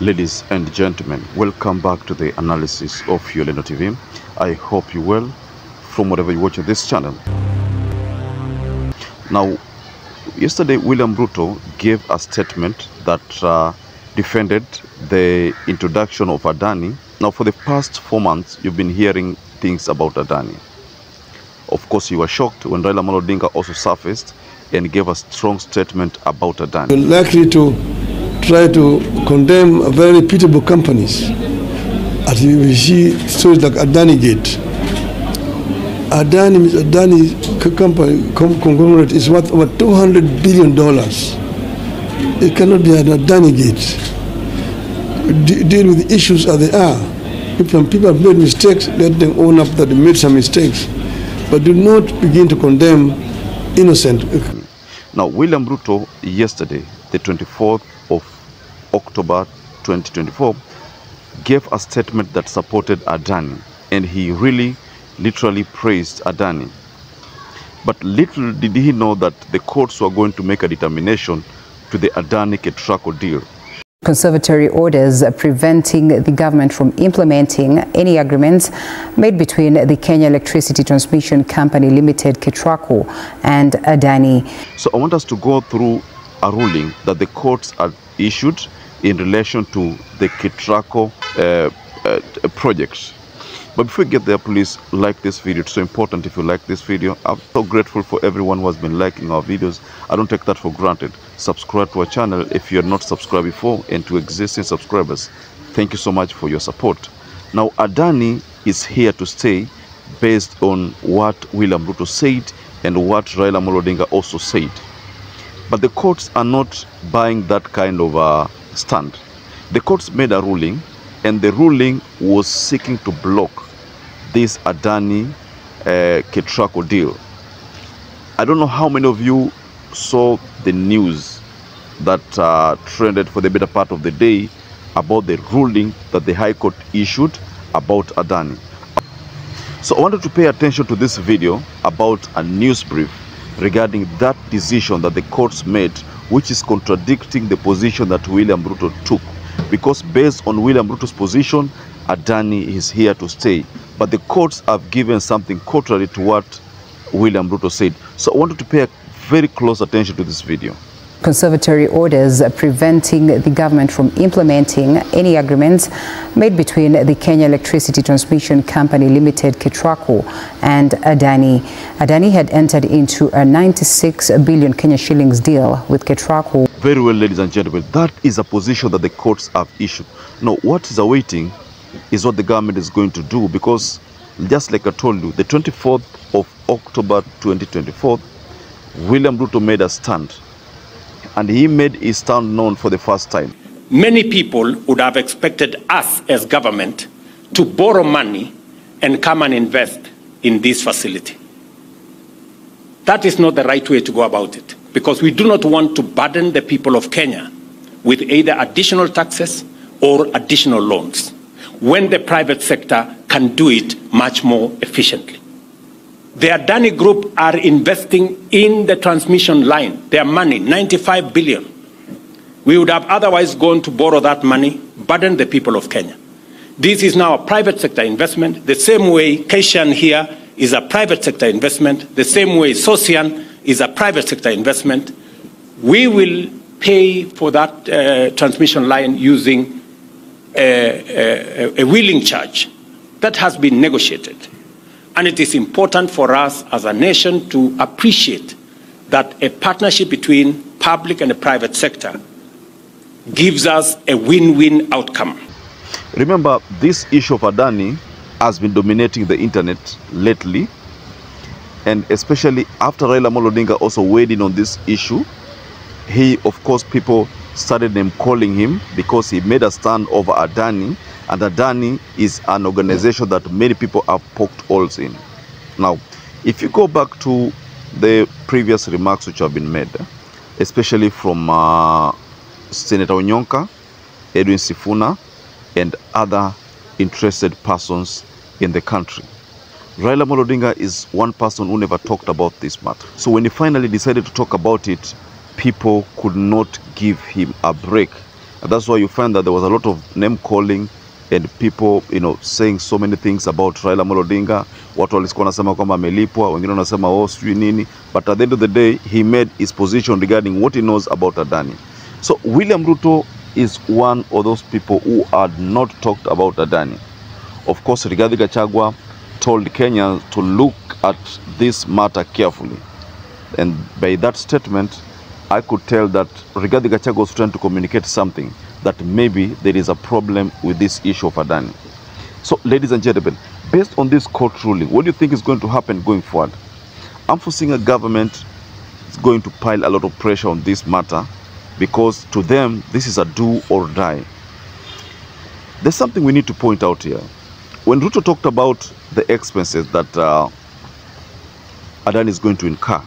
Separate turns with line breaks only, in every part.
Ladies and gentlemen, welcome back to the analysis of YOLENO TV. I hope you well from wherever you watch this channel. Now, yesterday William Ruto gave a statement that defended the introduction of ADANI. Now, for the past 4 months, you've been hearing things about ADANI. Of course, you were shocked when Raila Amolo Odinga also surfaced and gave a strong statement about ADANI.
You're likely to try to condemn very reputable companies. As we see stories like ADANI-Gate. ADANI company conglomerate is worth over $200 billion. It cannot be an ADANI-Gate. Deal with the issues as they are. If some people have made mistakes, let them own up that they made some mistakes. But do not begin to condemn innocent.
Now, William Ruto yesterday, the 24th of October 2024, gave a statement that supported ADANI, and he really literally praised ADANI. But little did he know that the courts were going to make a determination to the ADANI-KETRACO deal.
Conservatory orders preventing the government from implementing any agreements made between the Kenya Electricity Transmission Company Limited, KETRACO, and ADANI.
So I want us to go through a ruling that the courts have issued in relation to the KETRACO projects. But before we get there, please like this video. It's so important if you like this video. I'm so grateful for everyone who has been liking our videos. I don't take that for granted. Subscribe to our channel if you are not subscribed before, and to existing subscribers, thank you so much for your support. Now, ADANI is here to stay based on what William Ruto said and what Raila Amolo Odinga also said. But the courts are not buying that kind of stand. The courts made a ruling, and the ruling was seeking to block this ADANI-KETRACO deal. I don't know how many of you saw the news that trended for the better part of the day about the ruling that the High Court issued about ADANI. So I wanted to pay attention to this video about a news brief regarding that decision that the courts made, which is contradicting the position that William Ruto took. Because based on William Ruto's position, ADANI is here to stay. But the courts have given something contrary to what William Ruto said. So I wanted to pay very close attention to this video.
Conservatory orders preventing the government from implementing any agreements made between the Kenya Electricity Transmission Company Limited, KETRACO, and ADANI. ADANI had entered into a 96 billion Kenya shillings deal with KETRACO.
Very well, ladies and gentlemen, that is a position that the courts have issued. Now, what is awaiting is what the government is going to do, because just like I told you, the 24th of October 2024, William Ruto made a stand, and he made his stand known for the first time.
Many people would have expected us as government to borrow money and come and invest in this facility. That is not the right way to go about it, because we do not want to burden the people of Kenya with either additional taxes or additional loans, when the private sector can do it much more efficiently. The ADANI Group are investing in the transmission line. Their money, 95 billion. We would have otherwise gone to borrow that money, burden the people of Kenya. This is now a private sector investment, the same way Keshan here is a private sector investment, the same way Sosian is a private sector investment. We will pay for that transmission line using a wheeling charge that has been negotiated. And it is important for us as a nation to appreciate that a partnership between public and the private sector gives us a win-win outcome.
Remember, this issue of ADANI has been dominating the internet lately, and especially after Raila Amolo Odinga also weighed in on this issue, of course, people started calling him because he made a stand over ADANI, and ADANI is an organization that many people have poked holes in. Now, if you go back to the previous remarks which have been made, especially from Senator Onyonka, Edwin Sifuna, and other interested persons in the country, Raila Amolo Odinga is one person who never talked about this matter. So when he finally decided to talk about it, people could not give him a break. And that's why you find that there was a lot of name calling and people, saying so many things about Raila Amolo Odinga. Watu walikuwa wanasema kwamba amelipwa, wengine wanasema sijui nini, but at the end of the day he made his position regarding what he knows about Adani. So William Ruto is one of those people who had not talked about Adani. Of course, Rigathi Gachagua told Kenyans to look at this matter carefully. And by that statement, I could tell that Rigathi Gachagua was trying to communicate something, that maybe there is a problem with this issue of Adani. So, ladies and gentlemen, based on this court ruling, what do you think is going to happen going forward? I'm foreseeing a government is going to pile a lot of pressure on this matter, because to them, this is a do or die. There's something we need to point out here. When Ruto talked about the expenses that Adani is going to incur,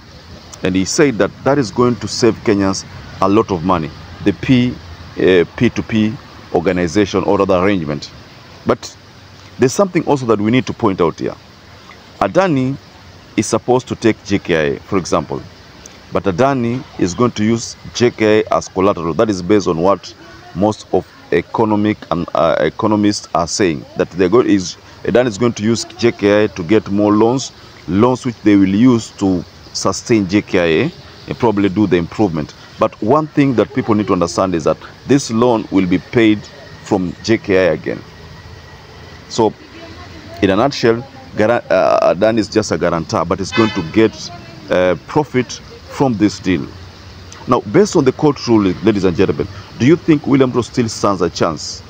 and he said that that is going to save Kenyans a lot of money, the P2P organization or other arrangement. But there's something also that we need to point out here. Adani is supposed to take JKIA, for example, but Adani is going to use JKIA as collateral. That is based on what most of economists are saying, that Adani is going to use JKIA to get more loans which they will use to sustain JKIA and probably do the improvement. But one thing that people need to understand is that this loan will be paid from JKIA again. So, in a nutshell, Adani is just a guarantor, but it's going to get profit from this deal. Now, based on the court ruling, ladies and gentlemen, do you think William Ruto still stands a chance?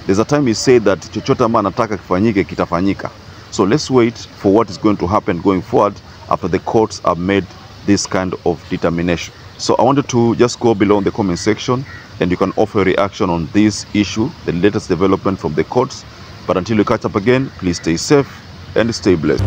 There's a time he said that chochote ama anataka kifanyike kitafanyika. So let's wait for what is going to happen going forward after the courts have made this kind of determination. So I wanted to just go below in the comment section and you can offer a reaction on this issue, the latest development from the courts. But until we catch up again, please stay safe and stay blessed.